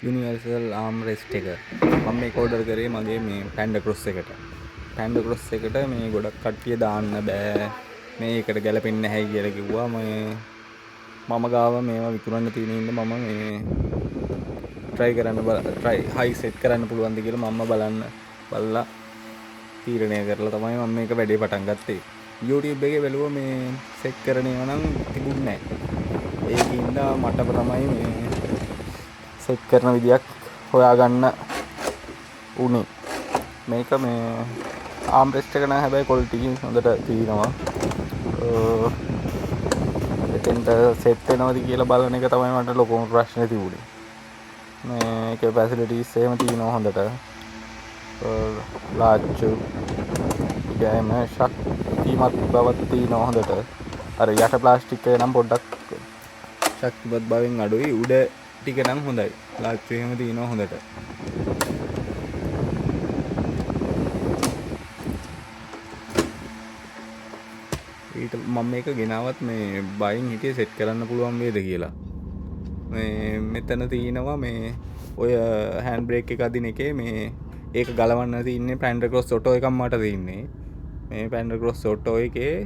Universal ආම් rest එක මම මේක ඕඩර් කරේ මගේ මේ පැන්ඩ ක්‍රොස් එකට. පැන්ඩ ක්‍රොස් එකට මේ ගොඩක් කට්ටිය දාන්න බෑ, මේකට ගැලපෙන්නේ නැහැ කියලා කිව්වා. මම ගාව මේවා විකුණන්න තියෙන ඉන්න මම මේ ට්‍රයි හයි සෙට් කරන්න පුළුවන්ද කියලා මම බලලා තීරණය කරලා තමයි මම මේක වැඩේ පටන් ගත්තේ. YouTube එකේ බැලුවා මේ සෙට් කරන ඒවා නම් තිබුණේ නැහැ. ඒකින්ද මට තමයි මේ සෙට් කරන විදියක් හොයාගන්න උනේ. මේක මේ ආම් රෙස්ට් එක නම් හැබැයි ක්වොලිටි හොඳට තියෙනවා. එතෙන්ට සෙට් වෙනවද කියලා බලන එක තමයි මට ලොකුම ප්‍රශ්නේ තිබුණේ. මේකේ ෆැසිලිටිස් එහෙම තියෙනවා හොඳට. ලාච්චු ගෑම ශක්තිමත් බවක් තියෙනවා හොඳට. අර යට ප්ලාස්ටික් එක නම් පොඩ්ඩක් ශක්තිමත් බවෙන් අඩුයි. උඩ ටික නම් හොඳයි. ලාච්චු එහෙම තියෙනවා හොඳට. ඊට මම මේක ගෙනාවත් මේ බයින් හිටියේ සෙට් කරන්න පුළුවන් වේද කියලා. මේ මෙතන තියෙනවා මේ ඔය හෑන්ඩ් බ්‍රේක් එක අදින එකේ මේ ඒක ගලවන්න තියෙන්නේ පැන්ඩ ක්‍රොස් ඔටෝ එකක් මට තියෙන්නේ. මේ පැන්ඩ ක්‍රොස් ඔටෝ එකේ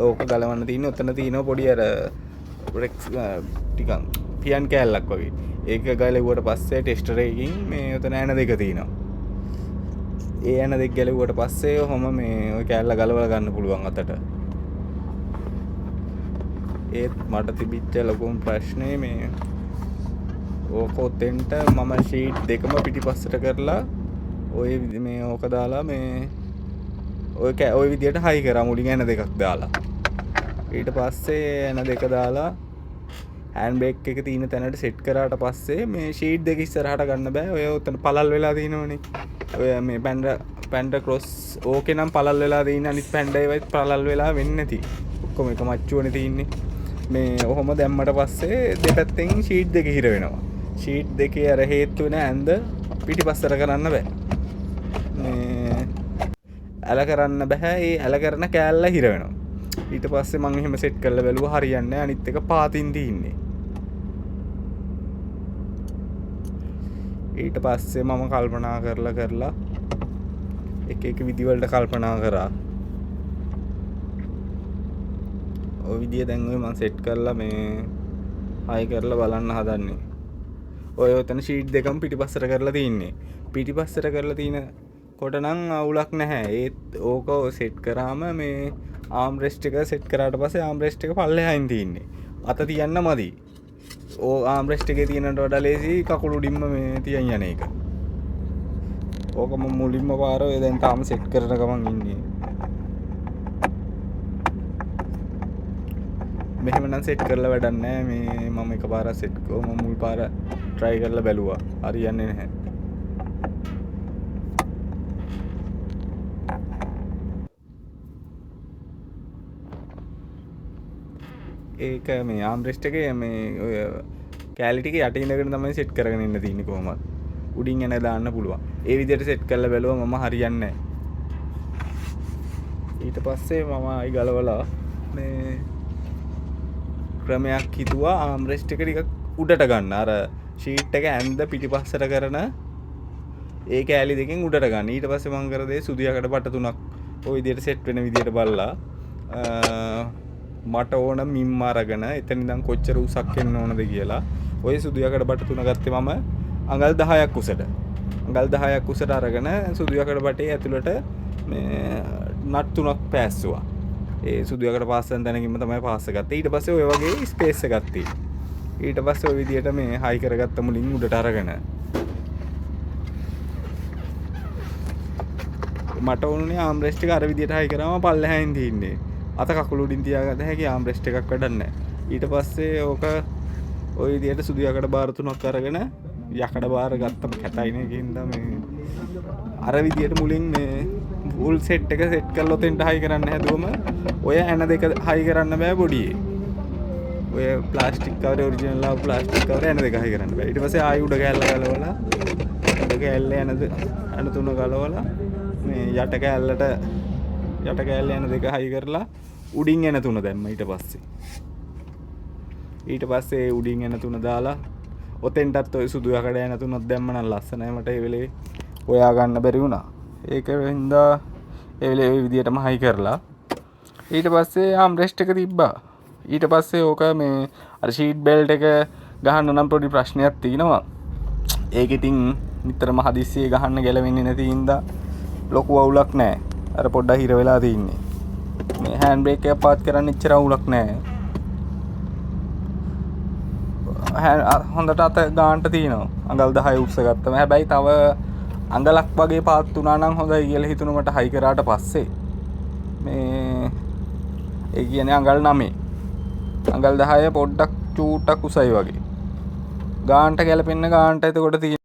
ඕක ගලවන්න තියෙන්නේ. ඔතන තියෙනවා පොඩි අර රෙක්ස් ටිකක් පියන් කෑල්ලක් වගේ. ඒක ගලවුවට පස්සේ ටෙස්ටර් එකකින් මේ ඔතන ඇන දෙක තියෙනවා. ඒ ඇන දෙක ගැලවුවට පස්සේ ඔහොම මේ ඔය කෑල්ල ගලවලා ගන්න පුළුවන් අතට. ඒත් මට තිබිච්ච ලොකුම ප්‍රශ්නේ මේ ඕක ඔතෙන්ට මම ෂීට් දෙකම පිටිපස්සට කරලා ඔය මේ ඕක දාලා මේ ඔය විදියට හයි කරා මුලින් ඇන දෙකක් දාලා. ඊට පස්සේ ඇන දෙක දාලා හෑන්ඩ් බ්‍රේක් එක තියෙන තැනට සෙට් කරාට පස්සේ මේ ෂීට් දෙක ඉස්සරහට ගන්න බෑ. ඔය උතන පළල් වෙලා තියෙනවනේ. ඔය මේ පැන්ඩ ක්‍රොස් ඕකේ නම් පළල් වෙලා තියෙන, අනිත් පැන්ඩ ඒවත් පළල් වෙලා වෙන්නේ නැති. ඔක්කොම එක මච්චුවනේ තියෙන්නේ. මේ ඔහොම දැම්මට පස්සේ දෙපැත්තෙන් ෂීට් දෙක හිර වෙනවා. ෂීට් දෙකේ අර හේතු වෙන ඇඳ පිටිපස්සට කරන්න බෑ. මේ ඇල කරන්න බෑ. ඒ ඇල කරන කෑල්ල හිර වෙනවා. ඊට පස්සේ මම එහෙම සෙට් කරලා බැලුවා හරියන්නේ නැහැ. අනිත් එක පාතින් තියෙන්නේ. ඊට පස්සේ මම කල්පනා කරලා එක විදි වලට කල්පනා කරා. ඔය විදිය දැන් ඔය මම සෙට් කරලා මේ හයි කරලා බලන්න හදන්නේ. ඔය ඔතන ෂීට් දෙකම පිටිපස්සට කරලා තින්නේ. පිටිපස්සට කරලා තියෙන කොට නම් අවුලක් නැහැ. ඒත් ඕක සෙට් කරාම මේ ආම් රෙස්ට් එක සෙට් කරාට පස්සේ ආම් රෙස්ට් එක පල්ලෙහායින් තියෙන්නේ. අත තියන්න මදි. ආම් රෙස්ට් එකේ තියෙනට වඩා ලේසි කකුල උඩින්ම මේ තියන් යන එක. ඕක මම මුලින්ම පාර ඔය දැන් තාම සෙට් කරන ගමන් ඉන්නේ. මෙහෙම නම් සෙට් කරලා වැඩක් නැහැ. මේ මම එකපාරක් සෙට් කරා. මම මුල් පාර try කරලා බැලුවා. හරියන්නේ නැහැ. ඒක මේ ආම් රෙස්ට් එකේ මේ ඔය කැලි ටික යට ඉඳගෙන තමයි සෙට් කරගෙන ඉන්න තියෙන්නේ කොහොමද. උඩින් එන දාන්න පුළුවන්. ඒ විදිහට සෙට් කරලා බැලුවා මම හරියන්නේ නැහැ. ඊට පස්සේ මම ආයි ගලවලා මේ ක්‍රමයක් හිතුවා ආම් රෙස්ට් එක ටිකක් උඩට ගන්න. අර ෂීට් එක ඇඳ පිටිපස්සට කරන ඒ කැලි දෙකෙන් උඩට ගන්න. ඊට පස්සේ මම කර දෙයි සුදු යකඩ පට තුනක් ওই විදිහට සෙට් වෙන විදිහට බලලා මට ඕන මිම් අරගෙන එතන ඉඳන් කොච්චර උසක් එන්න ඕනද කියලා ওই සුදු යකඩ බට තුන ගත්තේ මම අඟල් 10ක් උසට. අඟල් 10ක් උසට අරගෙන සුදු යකඩ බටේ ඇතුළට මේ නට් තුනක් පෑස්සුවා. ඒ සුදු යකඩ පාස්සන තැනකින්ම තමයි පාස්ස ගත්තේ. ඊට පස්සේ ඔය වගේ ස්පේස් එකක් තියෙනවා. ඊට පස්සේ ওই විදිහට මේ හයි කරගත්ත මුලින් උඩට අරගෙන මට ඕනේ ආම් රෙස්ට් එක අර විදිහට හයි කරාම පල්ලෙහායින් තියෙන්නේ. අත කකුල උඩින් තියාගන්න හැකි ආම් රෙස්ට් එකක් වැඩක් නැහැ. ඊට පස්සේ ඕක ওই විදිහට සුදු යකඩ බාර තුනක් අරගෙන යකඩ බාර ගත්තම කැතයිනේ කියනද මේ අර විදිහට මුලින් මේ ෆුල් සෙට් එක සෙට් කරලා ඔතෙන්ට හයි කරන්න හැදුවම ඔය ඇන දෙක හයි කරන්න බෑ බොඩියේ. ඔය ප්ලාස්ටික් කවරේ ඔරිජිනල් ආව ප්ලාස්ටික් කවරේ ඇන දෙක හයි කරන්න බෑ. ඊට පස්සේ ආයි උඩ කෑල්ල ගලවලා උඩ කෑල්ල ඇන තුන ගලවලා මේ යට කෑල්ල ඇන දෙක හයි කරලා උඩින් ඇන තුන දැම්ම. ඊට පස්සේ උඩින් ඇන තුන දාලා ඔතෙන්ටත් ඔය සුදු යකඩ නැතුනොත් දැම්ම නම් ලස්සනයි මට ඒ වෙලේ හොයා ගන්න බැරි වුණා. ඒක හින්දා ඒ වෙලේ ඒ විදියටම හයි කරලා ඊට පස්සේ ආම්රෙස්ට් එක තිබ්බා. ඊට පස්සේ ඕක මේ අර ෂීට් බෙල්ට් එක ගහන්න නම් පොඩි ප්‍රශ්නයක් තියෙනවා. ඒක ඉතින් නිතරම හදිස්සියේ ගහන්න ගැලවෙන්නේ නැති හින්දා ලොකු අවුලක් නැහැ. අර පොඩ්ඩක් හිර වෙලා තින්නේ. මේ හෑන්ඩ් බ්‍රේක් එක පාත් කරන්න ඉච්චර අවුලක් නැහැ. හොඳට අත ගාන්ට තියෙනවා. අඟල් 10 උස්ස ගත්තම. හැබැයි තව අඟලක් වගේ පාත් වුණා නම් හොඳයි කියලා හිතුණා මට හයි කරාට පස්සේ. මේ ඒ කියන්නේ අඟල් 9. අඟල් 10 පොඩ්ඩක් චූට්ටක් උසයි වගේ. ගාන්ට ගැලපෙන්න ගාන්ට එතකොට